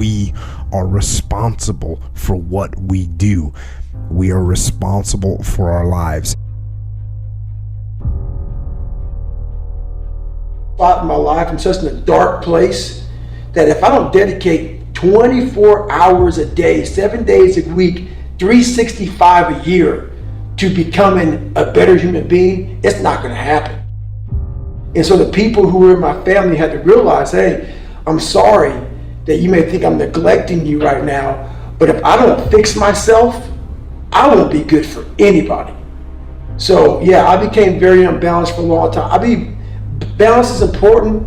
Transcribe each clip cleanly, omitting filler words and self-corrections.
we are responsible for what we do. We are responsible for our lives. In my life, I'm just in a dark place that if I don't dedicate 24 hours a day, 7 days a week, 365 a year to becoming a better human being, it's not going to happen. And so the people who were in my family had to realize, hey, I'm sorry that you may think I'm neglecting you right now, but if I don't fix myself, I won't be good for anybody. So yeah, I became very unbalanced for a long time. Balance is important,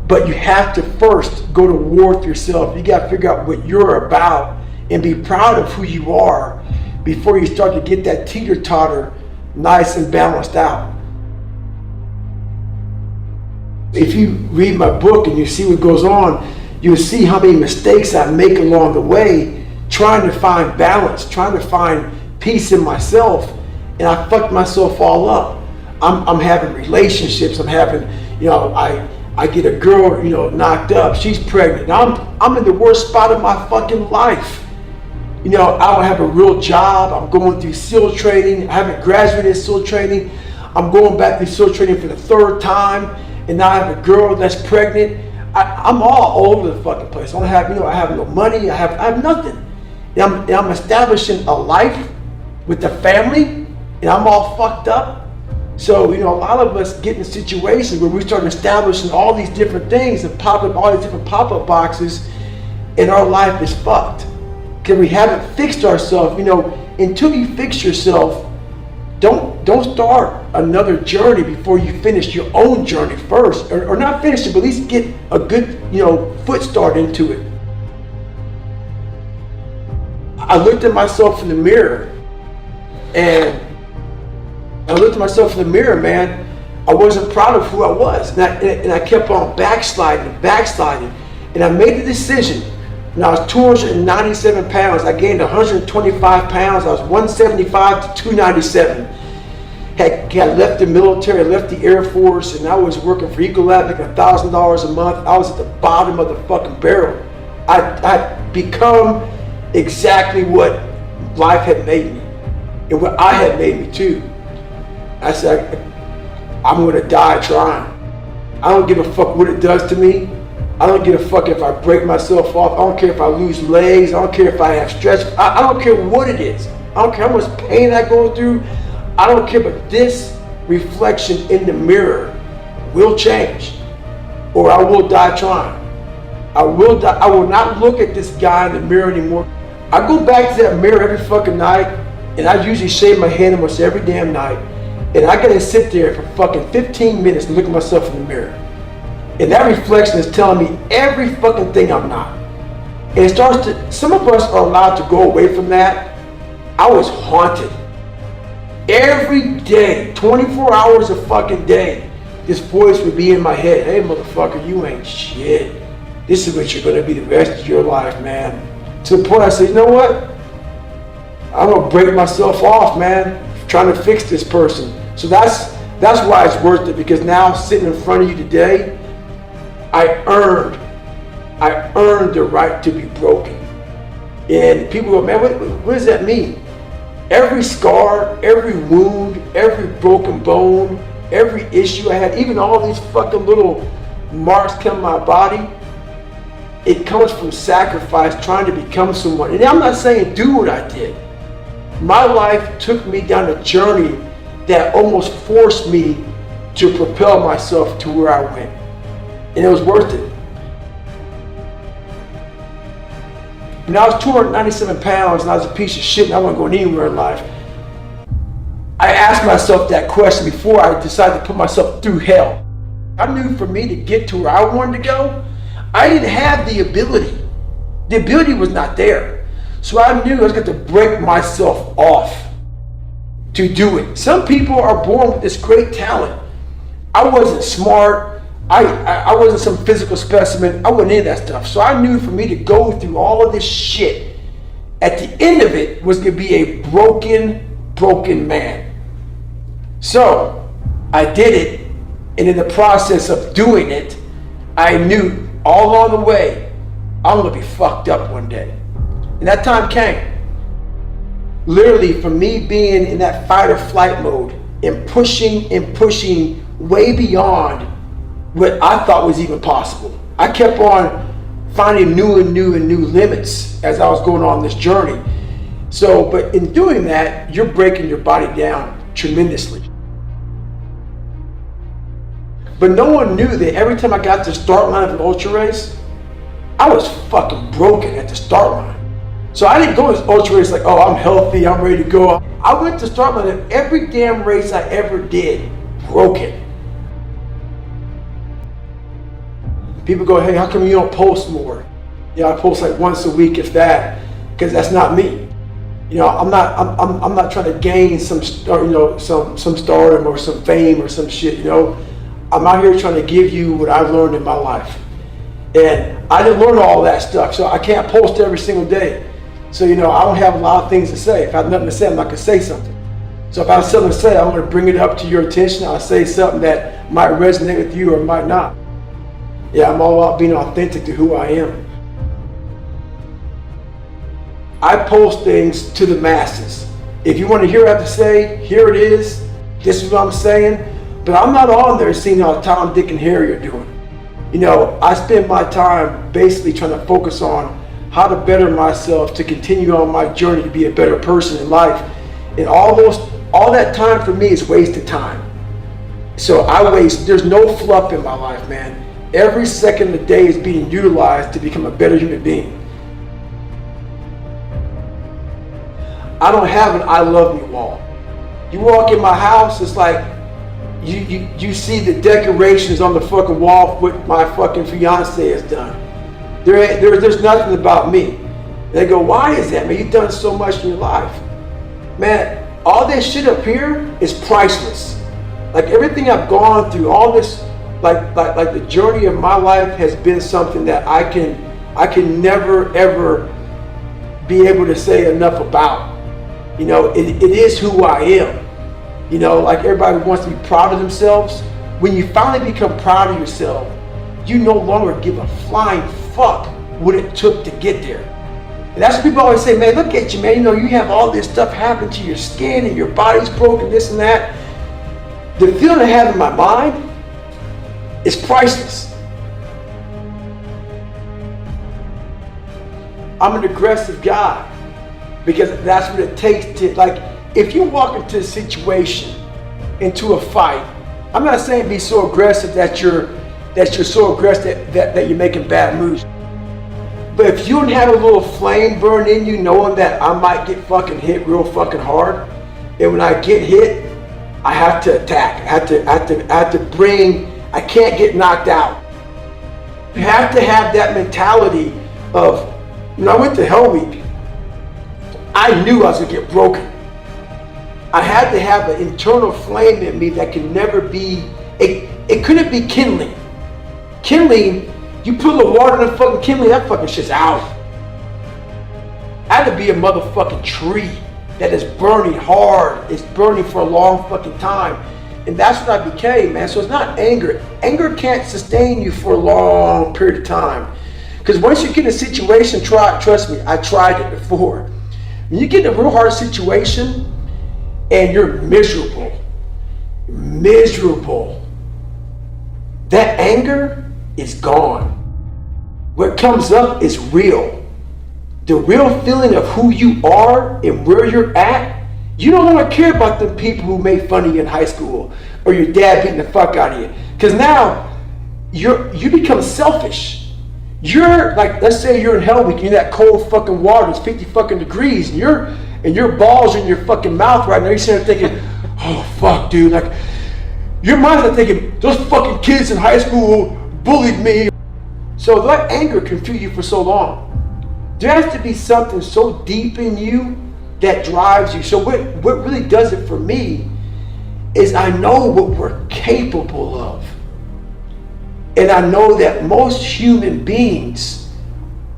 but you have to first go to war with yourself. You got to figure out what you're about and be proud of who you are before you start to get that teeter-totter nice and balanced out. If you read my book and you see what goes on, you'll see how many mistakes I make along the way trying to find balance, trying to find peace in myself, and I fucked myself all up. I'm having relationships. I'm having, I get a girl, knocked up. She's pregnant. I'm in the worst spot of my fucking life. I don't have a real job. I'm going through SEAL training. I haven't graduated SEAL training. I'm going back to SEAL training for the third time, and now I have a girl that's pregnant. I'm all over the fucking place. I don't have, I have no money. I have nothing. And I'm establishing a life with the family, and I'm all fucked up. So, a lot of us get in situations where we start establishing all these different things and pop up all these different pop-up boxes, and our life is fucked. Because we haven't fixed ourselves. Until you fix yourself, don't start another journey before you finish your own journey first. Or not finish it, but at least get a good, foot start into it. I looked at myself in the mirror, and man. I wasn't proud of who I was, and I kept on backsliding, and I made the decision. When I was 297 pounds, I gained 125 pounds. I was 175 to 297. Had left the military, left the Air Force, and I was working for Ecolab, making $1,000 a month. I was at the bottom of the fucking barrel. I'd become exactly what life had made me, and what I had made me too. I said, I'm gonna die trying. I don't give a fuck what it does to me. I don't give a fuck if I break myself off. I don't care if I lose legs. I don't care if I have stretch. I don't care what it is. I don't care how much pain I go through. I don't care, but this reflection in the mirror will change, or I will die trying. I will die. I will not look at this guy in the mirror anymore. I go back to that mirror every fucking night, and I usually shave my head almost every damn night. And I gotta sit there for fucking 15 minutes and look at myself in the mirror. And that reflection is telling me every fucking thing I'm not. And it starts to, some of us are allowed to go away from that. I was haunted. Every day, 24 hours a fucking day, this voice would be in my head. Hey motherfucker, you ain't shit. This is what you're gonna be the rest of your life, man. To the point I said, you know what? I'm gonna break myself off, man, trying to fix this person. So that's why it's worth it, because now sitting in front of you today, I earned the right to be broken. And people go, man, what does that mean? Every scar, every wound, every broken bone, every issue I had, even all these fucking little marks come on my body, it comes from sacrifice, trying to become someone. And I'm not saying do what I did. My life took me down a journey that almost forced me to propel myself to where I went. And it was worth it. When I was 297 pounds and I was a piece of shit and I wasn't going anywhere in life, I asked myself that question before I decided to put myself through hell. I knew for me to get to where I wanted to go, I didn't have the ability. The ability was not there. So I knew I was going to break myself off to do it. Some people are born with this great talent. I wasn't smart. I wasn't some physical specimen. I wasn't any of that stuff. So I knew for me to go through all of this shit, at the end of it was going to be a broken man. So I did it, and in the process of doing it, I knew all along the way I'm gonna be fucked up one day. And that time came. Literally, from me being in that fight or flight mode and pushing way beyond what I thought was even possible. I kept on finding new limits as I was going on this journey. So, but in doing that, you're breaking your body down tremendously. But no one knew that every time I got to the start line of an ultra race, I was fucking broken at the start line. So I didn't go to this ultra race like, oh, I'm healthy, I'm ready to go. I went to start line of every damn race I ever did, broken. People go, hey, how come you don't post more? I post like once a week, if that, because that's not me. I'm not trying to gain some stardom or some fame or some shit. I'm out here trying to give you what I've learned in my life, and I didn't learn all that stuff, so I can't post every single day. So I don't have a lot of things to say. If I have nothing to say, I'm not gonna say something. So if I have something to say, I'm gonna bring it up to your attention. I'll say something that might resonate with you or might not. Yeah, I'm all about being authentic to who I am. I post things to the masses. If you want to hear what I have to say, here it is. This is what I'm saying. But I'm not on there seeing how Tom, Dick, and Harry are doing. I spend my time basically trying to focus on how to better myself to continue on my journey to be a better person in life. And all that time for me is wasted time. So there's no fluff in my life, man. Every second of the day is being utilized to become a better human being. I don't have an I love me wall. You walk in my house, it's like you see the decorations on the fucking wall what my fucking fiance has done. There's nothing about me. They go, why is that, man? You've done so much in your life. Man, all this shit up here is priceless. Like everything I've gone through, all this, like the journey of my life has been something that I can never ever be able to say enough about. It is who I am. Like everybody wants to be proud of themselves. When you finally become proud of yourself, you no longer give a flying fuck what it took to get there. And that's what people always say, man, look at you, man. You have all this stuff happen to your skin and your body's broken, this and that. The feeling I have in my mind is priceless. I'm an aggressive guy. Because that's what it takes to, like, if you walk into a situation, into a fight, I'm not saying be so aggressive that you're so aggressive that you're making bad moves. But if you don't have a little flame burn in you, knowing that I might get fucking hit real fucking hard, and when I get hit, I have to attack. I can't get knocked out. You have to have that mentality of, when I went to Hell Week, I knew I was gonna get broken. I had to have an internal flame in me that can never be, it couldn't be kindling. Kindling, you put a little water in the fucking kindling, that fucking shit's out. I had to be a motherfucking tree that is burning hard. It's burning for a long fucking time. And that's what I became, man. So it's not anger. Anger can't sustain you for a long period of time. Because once you get in a situation, trust me, I tried it before. When you get in a real hard situation and you're miserable, that anger is gone. What comes up is real. The real feeling of who you are and where you're at. You don't want to care about the people who made fun of you in high school or your dad beating the fuck out of you. Because now you become selfish. You're like, let's say you're in Hell Week, you're in that cold fucking water, it's 50 fucking degrees, and your balls are in your fucking mouth right now. You're sitting there thinking, oh fuck, dude, like your mind's not thinking, those fucking kids in high school bullied me. So that anger can fuel you for so long. There has to be something so deep in you that drives you. So what really does it for me is I know what we're capable of. And I know that most human beings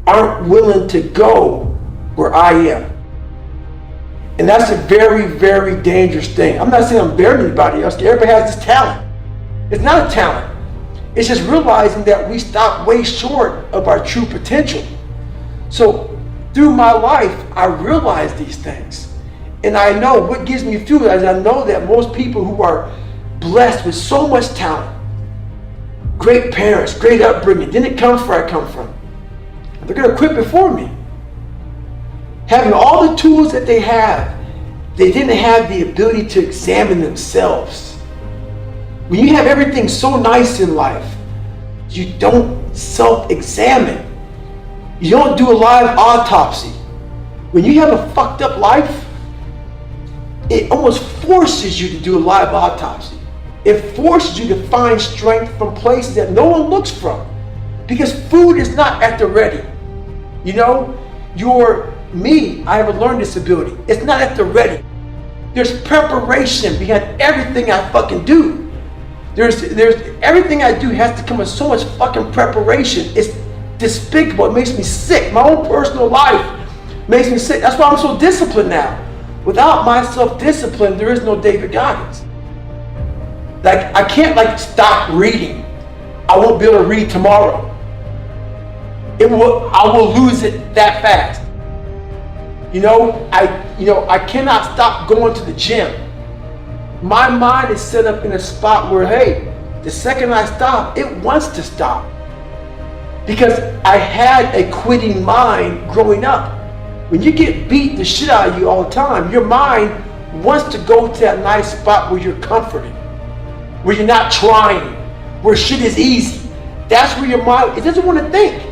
aren't willing to go where I am. And that's a very, very dangerous thing. I'm not saying I'm better than anybody else. Everybody has this talent. It's not a talent. It's just realizing that we stop way short of our true potential. So through my life, I realize these things. And I know what gives me fuel is I know that most people who are blessed with so much talent, great parents, great upbringing, didn't come from where I come from. They're going to quit before me. Having all the tools that they have, they didn't have the ability to examine themselves. When you have everything so nice in life, you don't self-examine. You don't do a live autopsy. When you have a fucked up life, it almost forces you to do a live autopsy. It forces you to find strength from places that no one looks from. Because food is not at the ready. You know, I have a learning disability. It's not at the ready. There's preparation behind everything I fucking do. There's everything I do has to come with so much fucking preparation. It's despicable. It makes me sick. My own personal life makes me sick. That's why I'm so disciplined now. Without my self-discipline, there is no David Goggins. Like, I can't stop reading. I won't be able to read tomorrow. I will lose it that fast. I cannot stop going to the gym. My mind is set up in a spot where, hey, the second I stop, it wants to stop. Because I had a quitting mind growing up. When you get beat the shit out of you all the time, your mind wants to go to that nice spot where you're comforted, where you're not trying, where shit is easy. That's where your mind, it doesn't want to think.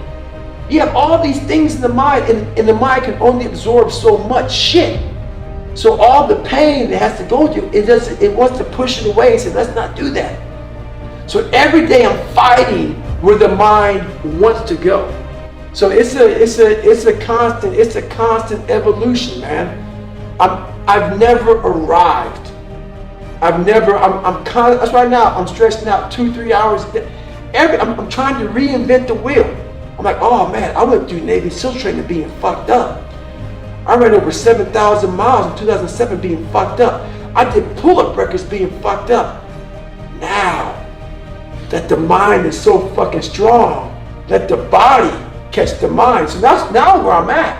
You have all these things in the mind, and the mind can only absorb so much shit. So all the pain it has to go through, it wants to push it away and say, let's not do that. So every day I'm fighting where the mind wants to go. So it's a constant evolution, man. I've never arrived. That's right now I'm stressing out 2-3 hours a day. I'm trying to reinvent the wheel. I'm like, oh man, I went through Navy SEAL training being fucked up. I ran over 7,000 miles in 2007 being fucked up. I did pull-up records being fucked up. Now that the mind is so fucking strong, let the body catch the mind. So that's now where I'm at.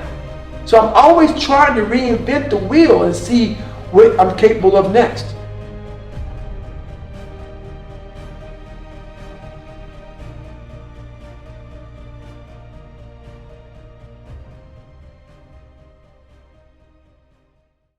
So I'm always trying to reinvent the wheel and see what I'm capable of next.